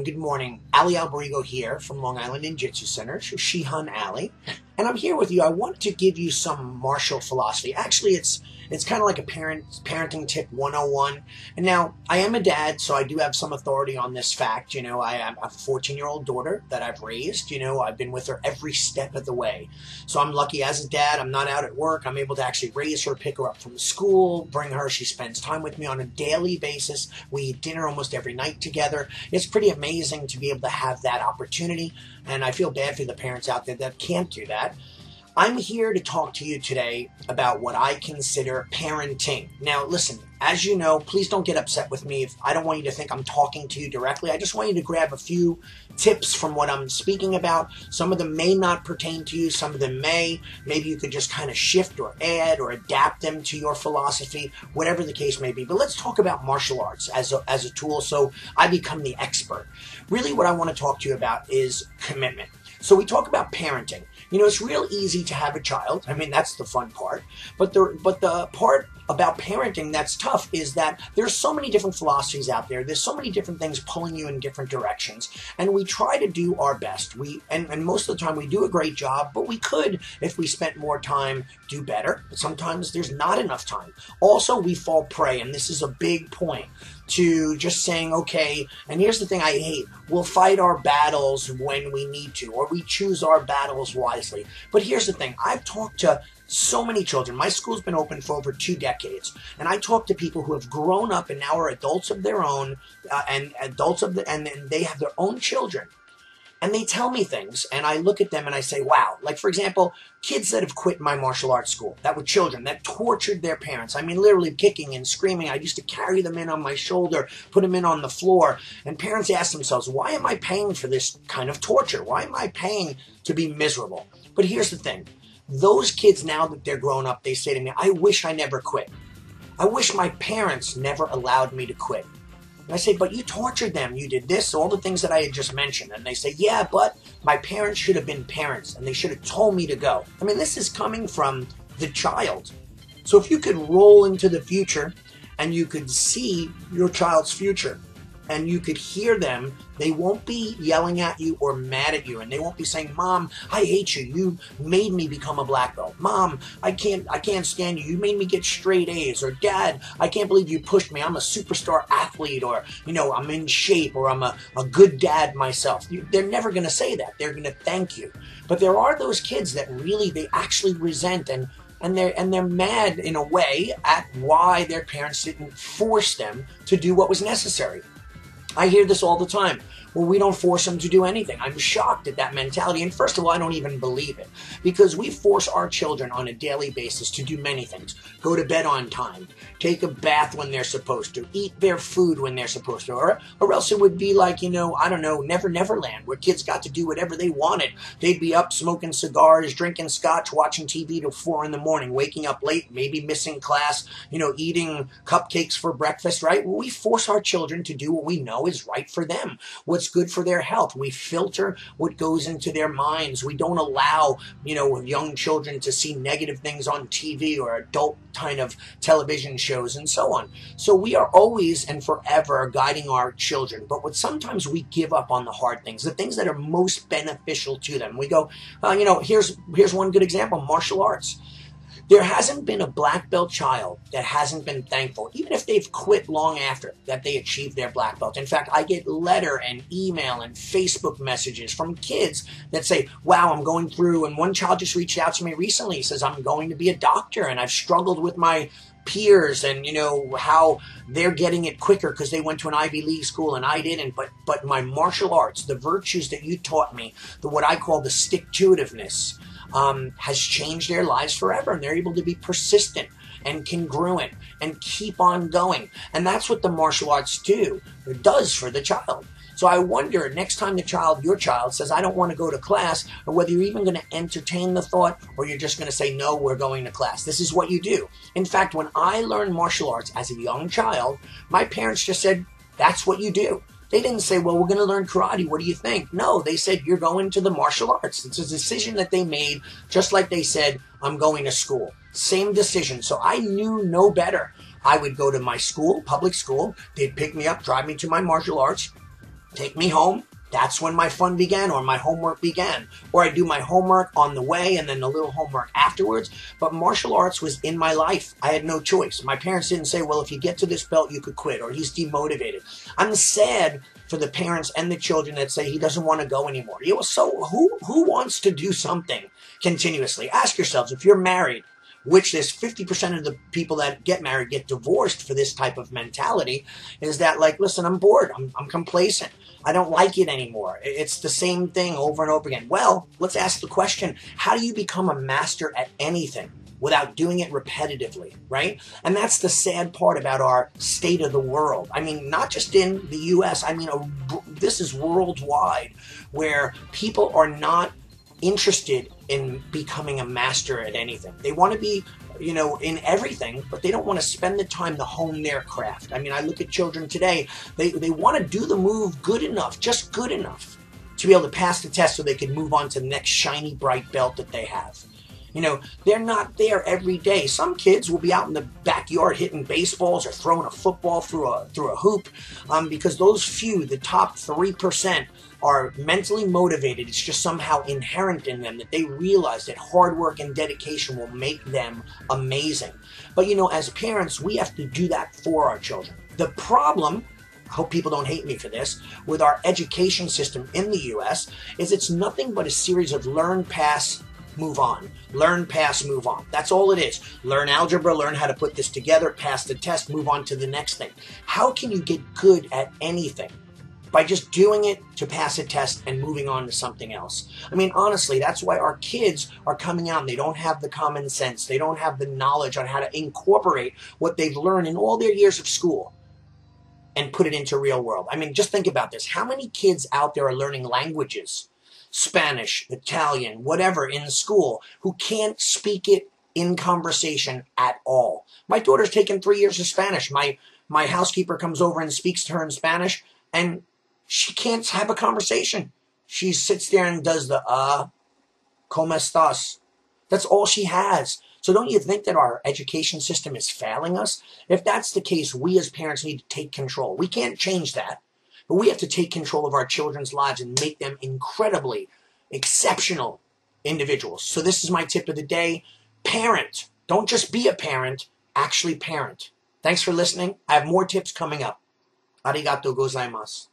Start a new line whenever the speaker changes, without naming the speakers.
everyone. Good morning. Allie Alberigo here from Long Island Ninjutsu Center, Shihan Allie. And I'm here with you. I wanted to give you some martial philosophy. Actually, it's kind of like a parenting tip 101. And now, I am a dad, so I do have some authority on this fact. You know, I have a 14-year-old daughter that I've raised. You know, I've been with her every step of the way. So I'm lucky as a dad. I'm not out at work. I'm able to actually raise her, pick her up from school, bring her. She spends time with me on a daily basis. We eat dinner almost every night together. It's pretty amazing to be able to have that opportunity. And I feel bad for the parents out there that can't do that. I'm here to talk to you today about what I consider parenting. Now, listen, as you know, please don't get upset with me if I don't want you to think I'm talking to you directly. I just want you to grab a few tips from what I'm speaking about. Some of them may not pertain to you. Some of them may. Maybe you could just kind of shift or add or adapt them to your philosophy, whatever the case may be. But let's talk about martial arts as a tool so I become the expert. Really what I want to talk to you about is commitment. So we talk about parenting. You know, it's real easy to have a child. I mean, that's the fun part. But the part about parenting that's tough is that there's so many different philosophies out there. There's so many different things pulling you in different directions. And we try to do our best. And most of the time we do a great job, but we could, if we spent more time, do better. But sometimes there's not enough time. Also, we fall prey, and this is a big point, to just saying, okay, and here's the thing I hate, we'll fight our battles when we need to, or we choose our battles wisely. But here's the thing, I've talked to so many children. My school's been open for over 2 decades, and I talk to people who have grown up and now are adults of their own, and they have their own children. And they tell me things, and I look at them and I say, wow. Like, for example, kids that have quit my martial arts school, that were children, that tortured their parents. I mean, literally kicking and screaming. I used to carry them in on my shoulder, put them in on the floor. And parents ask themselves, why am I paying for this kind of torture? Why am I paying to be miserable? But here's the thing. Those kids, now that they're grown up, they say to me, I wish I never quit. I wish my parents never allowed me to quit. And I say, but you tortured them. You did this, all the things that I had just mentioned. And they say, yeah, but my parents should have been parents, and they should have told me to go. I mean, this is coming from the child. So if you could roll into the future and you could see your child's future and you could hear them, they won't be yelling at you or mad at you. And they won't be saying, Mom, I hate you. You made me become a black belt. Mom, I can't stand you. You made me get straight A's. Or Dad, I can't believe you pushed me. I'm a superstar athlete. Or, you know, I'm in shape. Or I'm a good dad myself. They're never going to say that. They're going to thank you. But there are those kids that really, they actually resent and they're mad in a way at why their parents didn't force them to do what was necessary. I hear this all the time. Well, we don't force them to do anything. I'm shocked at that mentality. And first of all, I don't even believe it. Because we force our children on a daily basis to do many things. Go to bed on time. Take a bath when they're supposed to. Eat their food when they're supposed to. Or else it would be like, you know, I don't know, Neverland, where kids got to do whatever they wanted. They'd be up smoking cigars, drinking scotch, watching TV till 4 in the morning, waking up late, maybe missing class, you know, eating cupcakes for breakfast, right? Well, we force our children to do what we know is right for them. What's good for their health. We filter what goes into their minds. We don't allow, you know, young children to see negative things on TV or adult kind of television shows and so on. So we are always and forever guiding our children. But what sometimes we give up on the hard things, the things that are most beneficial to them. We go, you know, here's one good example, martial arts. There hasn't been a black belt child that hasn't been thankful, even if they've quit long after that they achieved their black belt. In fact, I get letter and email and Facebook messages from kids that say, wow, I'm going through, and one child just reached out to me recently. He says, I'm going to be a doctor, and I've struggled with my peers and, you know, how they're getting it quicker because they went to an Ivy League school and I didn't. But my martial arts, the virtues that you taught me, what I call the stick-to-itiveness, has changed their lives forever, and they're able to be persistent and congruent and keep on going. And that's what the martial arts does for the child. So I wonder, next time your child says, I don't want to go to class, or whether you're even going to entertain the thought, or you're just going to say, no, we're going to class. This is what you do. In fact, when I learned martial arts as a young child, my parents just said, that's what you do. They didn't say, well, we're going to learn karate. What do you think? No, they said, you're going to the martial arts. It's a decision that they made, just like they said, I'm going to school. Same decision. So I knew no better. I would go to my school, public school. They'd pick me up, drive me to my martial arts. take me home. That's when my fun began, or my homework began. Or I do my homework on the way and then a little homework afterwards. But martial arts was in my life. I had no choice. My parents didn't say, well, if you get to this belt, you could quit, or he's demotivated. I'm sad for the parents and the children that say he doesn't want to go anymore. You know, so who wants to do something continuously? Ask yourselves, if you're married, which there's 50% of the people that get married get divorced for this type of mentality, is that like, listen, I'm bored. I'm complacent. I don't like it anymore. It's the same thing over and over again. Well, let's ask the question, how do you become a master at anything without doing it repetitively, right? And that's the sad part about our state of the world. I mean, not just in the US, I mean, this is worldwide, where people are not interested in becoming a master at anything. They want to be, you know, in everything, but they don't want to spend the time to hone their craft. I mean, I look at children today, they want to do the move good enough, just good enough to be able to pass the test so they can move on to the next shiny, bright belt that they have. You know, they're not there every day. Some kids will be out in the backyard hitting baseballs or throwing a football through a hoop, because those few, the top 3%, are mentally motivated. It's just somehow inherent in them that they realize that hard work and dedication will make them amazing. But you know, as parents, we have to do that for our children. The problem, I hope people don't hate me for this, with our education system in the US is it's nothing but a series of learn, pass, move on. Learn, pass, move on. That's all it is. Learn algebra, learn how to put this together, pass the test, move on to the next thing. How can you get good at anything? By just doing it to pass a test and moving on to something else. I mean, honestly, that's why our kids are coming out and they don't have the common sense. They don't have the knowledge on how to incorporate what they've learned in all their years of school and put it into real world. I mean, just think about this. How many kids out there are learning languages, Spanish, Italian, whatever, in school, who can't speak it in conversation at all? My daughter's taken 3 years of Spanish. My housekeeper comes over and speaks to her in Spanish, and she can't have a conversation. She sits there and does the, ¿cómo estás? That's all she has. So don't you think that our education system is failing us? If that's the case, we as parents need to take control. We can't change that, but we have to take control of our children's lives and make them incredibly exceptional individuals. So this is my tip of the day. Parent. Don't just be a parent, actually parent. Thanks for listening. I have more tips coming up. Arigato gozaimasu.